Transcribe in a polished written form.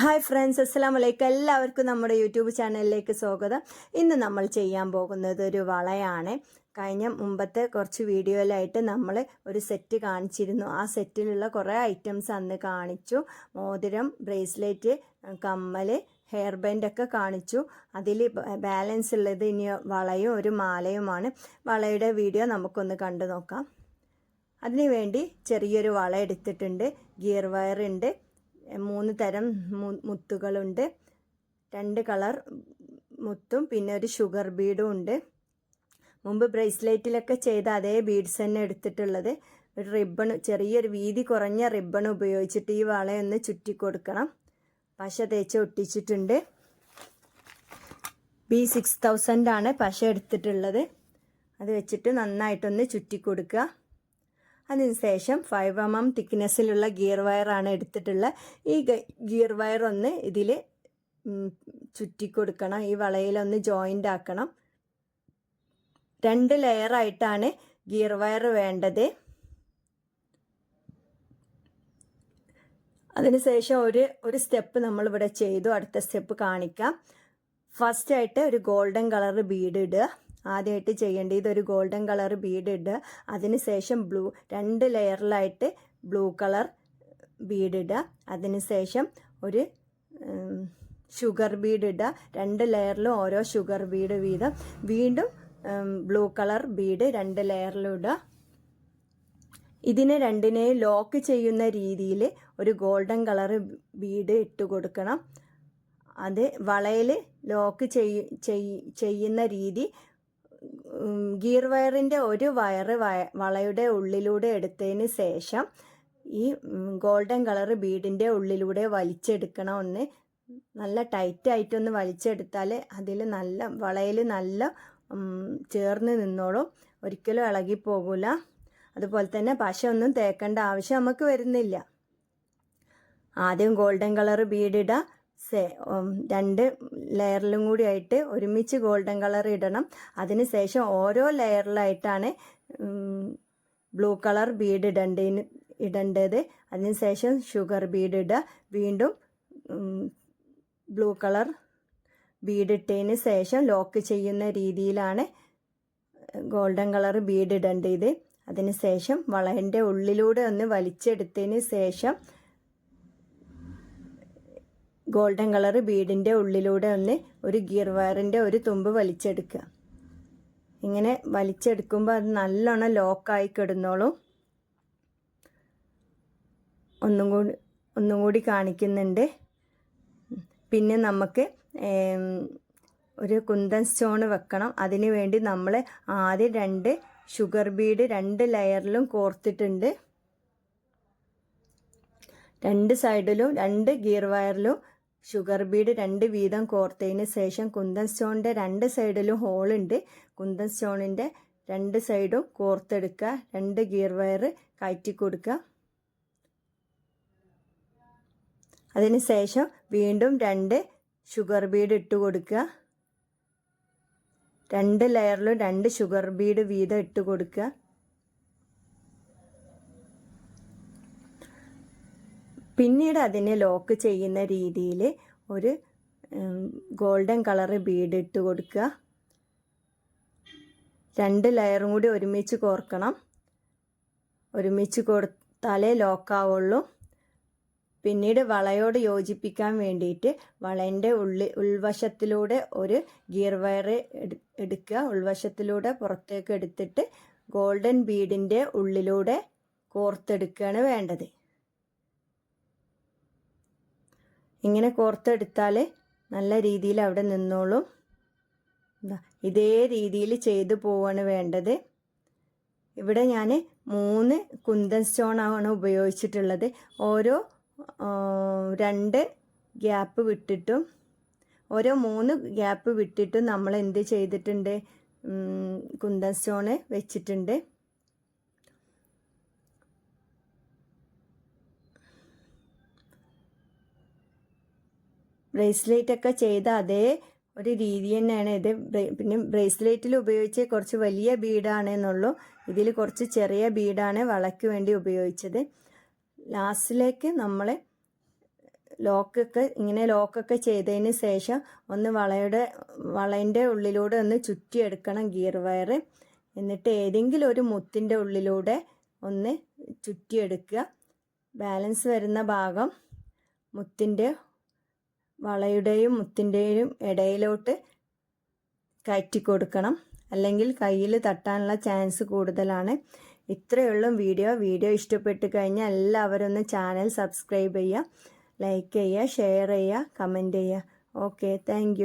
Hi friends, അസ്സലാമു അലൈക്കും. എല്ലാവർക്കും നമ്മുടെ യൂട്യൂബ് ചാനലിലേക്ക് സ്വാഗതം. ഇന്ന് നമ്മൾ ചെയ്യാൻ പോകുന്നത് ഒരു വളയാണ്. മുമ്പത്തെ കുറച്ച് വീഡിയോയിലായിട്ട് നമ്മൾ ഒരു സെറ്റ് കാണിച്ചിരുന്നു. ആ സെറ്റിലുള്ള കുറേ ഐറ്റംസ് അന്ന് കാണിച്ചു. മോതിരം, ബ്രേസ്ലെറ്റ്, കമ്മൽ, ഹെയർ ബാൻഡൊക്കെ കാണിച്ചു. അതിൽ ബാലൻസ് ഉള്ളത് ഇനി വളയും ഒരു മാലയുമാണ്. വളയുടെ വീഡിയോ നമുക്കൊന്ന് കണ്ടു നോക്കാം. അതിനുവേണ്ടി ചെറിയൊരു വള എടുത്തിട്ടുണ്ട്. ഗിയർ വയർ ഉണ്ട്. 3 തരം മുത്തുകളുണ്ട്. 2 കളർ മുത്തും പിന്നെ ഒരു ഷുഗർ ബീഡും ഉണ്ട്. മുമ്പ് ബ്രേസ്ലെറ്റിലൊക്കെ ചെയ്ത അതേ ബീഡ്സ് തന്നെ എടുത്തിട്ടുള്ളത്. ഒരു റിബൺ, ചെറിയൊരു വീതി കുറഞ്ഞ റിബൺ ഉപയോഗിച്ചിട്ട് ഈ വളയൊന്ന് ചുറ്റി കൊടുക്കണം. പശ തേച്ച് ഒട്ടിച്ചിട്ടുണ്ട്. B6000 ആണ് പശ എടുത്തിട്ടുള്ളത്. അത് വെച്ചിട്ട് നന്നായിട്ടൊന്ന് ചുറ്റി കൊടുക്കുക. അതിനുശേഷം 5 mm തിക്നെസ്സിലുള്ള ഗിയർ വയറാണ് എടുത്തിട്ടുള്ളത്. ഈ ഗിയർ വയർ ഒന്ന് ഇതിൽ ചുറ്റി കൊടുക്കണം. ഈ വളയിലൊന്ന് ജോയിൻ്റ് ആക്കണം. 2 ലെയറായിട്ടാണ് ഗിയർ വയർ വേണ്ടത്. അതിനുശേഷം ഒരു സ്റ്റെപ്പ് നമ്മളിവിടെ ചെയ്തു. അടുത്ത സ്റ്റെപ്പ് കാണിക്കാം. ഫസ്റ്റായിട്ട് ഒരു ഗോൾഡൻ കളർ ബീഡ് ഇടുക. ആദ്യമായിട്ട് ചെയ്യേണ്ടത് ഇതൊരു ഗോൾഡൻ കളർ ബീഡ് ഇടുക. അതിനുശേഷം 2 ലെയറിലായിട്ട് ബ്ലൂ കളർ ബീഡ് ഇടുക. അതിനുശേഷം ഒരു ഷുഗർ ബീഡ് ഇടുക. 2 ലെയറിലും ഓരോ ഷുഗർ ബീഡ് വീതം. വീണ്ടും ബ്ലൂ കളർ ബീഡ് 2 ലെയറിലും ഇടുക. ഇതിനെ രണ്ടിനെയും ലോക്ക് ചെയ്യുന്ന രീതിയിൽ ഒരു ഗോൾഡൻ കളർ ബീഡ് ഇട്ട് കൊടുക്കണം. അത് വളയിൽ ലോക്ക് ചെയ്യുന്ന രീതി, ഗിയർ വയറിൻ്റെ ഒരു വയറ് വളയുടെ ഉള്ളിലൂടെ എടുത്തതിന് ശേഷം ഈ ഗോൾഡൻ കളർ ബീഡിൻ്റെ ഉള്ളിലൂടെ വലിച്ചെടുക്കണം. ഒന്ന് നല്ല ടൈറ്റായിട്ടൊന്ന് വലിച്ചെടുത്താൽ അതിൽ വളയിൽ നല്ല ചേർന്ന് നിന്നോളും. ഒരിക്കലും ഇളകിപ്പോകില്ല. അതുപോലെ തന്നെ പശ ഒന്നും തേക്കേണ്ട ആവശ്യം നമുക്ക് വരുന്നില്ല. ആദ്യം ഗോൾഡൻ കളർ ബീഡിടുക. 2 ലെയറിലും കൂടി ആയിട്ട് ഒരുമിച്ച് ഗോൾഡൻ കളർ ഇടണം. അതിനുശേഷം ഓരോ ലെയറിലായിട്ടാണ് ബ്ലൂ കളർ ബീഡ് ഇടേണ്ടത്. അതിനുശേഷം ഷുഗർ ബീഡ് ഇടുക. വീണ്ടും ബ്ലൂ കളർ ബീഡ് ഇട്ടതിന് ശേഷം ലോക്ക് ചെയ്യുന്ന രീതിയിലാണ് ഗോൾഡൻ കളർ ബീഡ് ഇടേണ്ടത്. അതിനുശേഷം വളയുടെ ഉള്ളിലൂടെ ഒന്ന് വലിച്ചെടുത്തതിന് ശേഷം ഗോൾഡൻ കളർ ബീഡിൻ്റെ ഉള്ളിലൂടെ ഒന്ന് ഒരു ഗിയർ വയറിൻ്റെ ഒരു തുമ്പ് വലിച്ചെടുക്കുക. ഇങ്ങനെ വലിച്ചെടുക്കുമ്പോൾ അത് നല്ലോണം ലോക്കായി കിടന്നോളും. ഒന്നും കൂടി കാണിക്കുന്നുണ്ട്. പിന്നെ നമുക്ക് ഒരു കുന്തൻ സ്റ്റോൺ വെക്കണം. അതിനു വേണ്ടി നമ്മൾ ആദ്യം 2 ഷുഗർ ബീഡ് 2 ലെയറിലും കോർത്തിട്ടുണ്ട്. 2 സൈഡിലും 2 ഗിയർ വയറിലും ഷുഗർ ബീഡ് 2 വീതം കോർത്തതിന് ശേഷം കുന്തൻ സ്റ്റോണിൻ്റെ 2 സൈഡിലും ഹോളുണ്ട്. കുന്തൻ സ്റ്റോണിൻ്റെ 2 സൈഡും കോർത്തെടുക്കുക. 2 ഗിയർ വയർ കയറ്റി കൊടുക്കുക. അതിന് ശേഷം വീണ്ടും 2 ഷുഗർ ബീഡ് ഇട്ട് കൊടുക്കുക. 2 ലെയറിലും 2 ഷുഗർ ബീഡ് വീതം ഇട്ട് കൊടുക്കുക. പിന്നീട് അതിനെ ലോക്ക് ചെയ്യുന്ന രീതിയിൽ ഒരു ഗോൾഡൻ കളർ ബീഡ് ഇട്ട് കൊടുക്കുക. 2 ലെയറും കൂടി ഒരുമിച്ച് കോർക്കണം. ഒരുമിച്ച് കൊടുത്താലേ ലോക്കാവുള്ളൂ. പിന്നീട് വളയോട് യോജിപ്പിക്കാൻ വേണ്ടിയിട്ട് വളൻ്റെ ഉൾവശത്തിലൂടെ ഒരു ഗിയർ വയർ എടുക്കുക. ഉൾവശത്തിലൂടെ പുറത്തേക്ക് എടുത്തിട്ട് ഗോൾഡൻ ബീഡിൻ്റെ ഉള്ളിലൂടെ കോർത്തെടുക്കുകയാണ് വേണ്ടത്. ഇങ്ങനെ കോർത്തെടുത്താൽ നല്ല രീതിയിൽ അവിടെ നിന്നോളും. ഇതേ രീതിയിൽ ചെയ്തു പോവാണ് വേണ്ടത്. ഇവിടെ ഞാൻ 3 കുന്തൻ സ്റ്റോണാണ് ഉപയോഗിച്ചിട്ടുള്ളത്. ഓരോ 2 ഗ്യാപ്പ് വിട്ടിട്ടും ഓരോ 3 ഗ്യാപ്പ് വിട്ടിട്ടും നമ്മൾ എന്ത് ചെയ്തിട്ടുണ്ട്, കുന്തൻ സ്റ്റോണ് വെച്ചിട്ടുണ്ട്. ബ്രേസ്ലെറ്റൊക്കെ ചെയ്ത അതേ ഒരു രീതി തന്നെയാണ് ഇത്. പിന്നെ ബ്രേസ്ലെറ്റിൽ ഉപയോഗിച്ച് കുറച്ച് വലിയ ബീഡാണെന്നുള്ളൂ. ഇതിൽ കുറച്ച് ചെറിയ ബീഡാണ് വളയ്ക്ക് വേണ്ടി ഉപയോഗിച്ചത്. ലാസ്റ്റിലേക്ക് നമ്മൾ ലോക്കൊക്കെ ചെയ്തതിന് ശേഷം ഒന്ന് വളൻ്റെ ഉള്ളിലൂടെ ഒന്ന് ചുറ്റിയെടുക്കണം ഗിയർ വയർ. എന്നിട്ട് ഏതെങ്കിലും ഒരു മുത്തിൻ്റെ ഉള്ളിലൂടെ ഒന്ന് ചുറ്റിയെടുക്കുക. ബാലൻസ് വരുന്ന ഭാഗം വളയുടെയും മുത്തിൻ്റെയും ഇടയിലോട്ട് കയറ്റി കൊടുക്കണം, അല്ലെങ്കിൽ കയ്യിൽ തട്ടാനുള്ള ചാൻസ് കൂടുതലാണ്. ഇത്രയുള്ള വീഡിയോ ഇഷ്ടപ്പെട്ട് കഴിഞ്ഞാൽ എല്ലാവരും ഒന്ന് ചാനൽ സബ്സ്ക്രൈബ് ചെയ്യുക, ലൈക്ക് ചെയ്യുക, ഷെയർ ചെയ്യുക, കമൻറ്റ് ചെയ്യുക. Okay, thank